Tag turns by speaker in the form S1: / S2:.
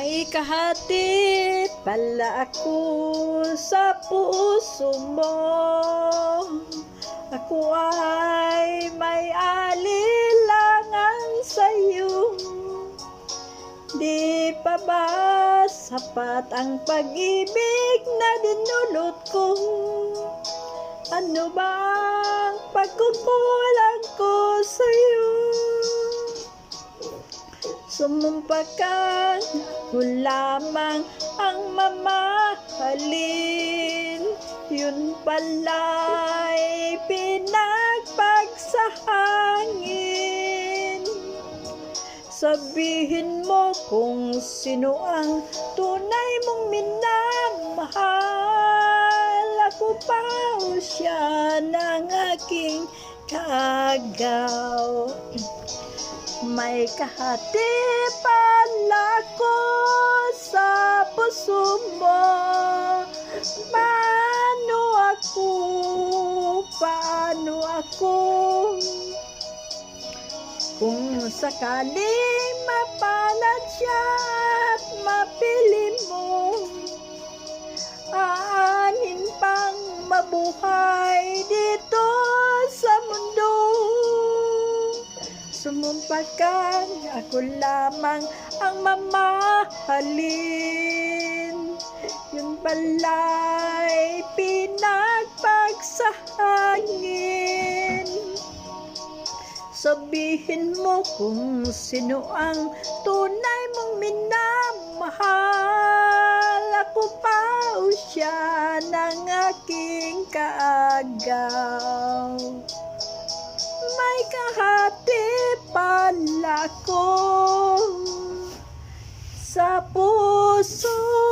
S1: May kahati pala ako sa puso mo. Ako ay may alilangan sa'yo. Di pa ba sapat ang pag-ibig na dinulot ko? Ano bang pagkukulang ko sa'yo? Sumumpa ka, ako lamang ang mamahalin. Yun pala'y pinagpagsahangin. Sabihin mo kung sino ang tunay mong minamahal. Ako pa o siya ng aking kaagaw. May kahati pala ko sa puso mo. Paano ako kung sakaling mapalad siya at mapili mo? Aanin pang mabuhay dito sa mundo. Sumumpa ka, ako lamang ang mamahalin. Yun pala'y pinagpagsahangin. Sabihin mo kung sino ang tunay mong minamahal. Ako pa o siya ng aking kaagaw. May kahati pala ko sa puso.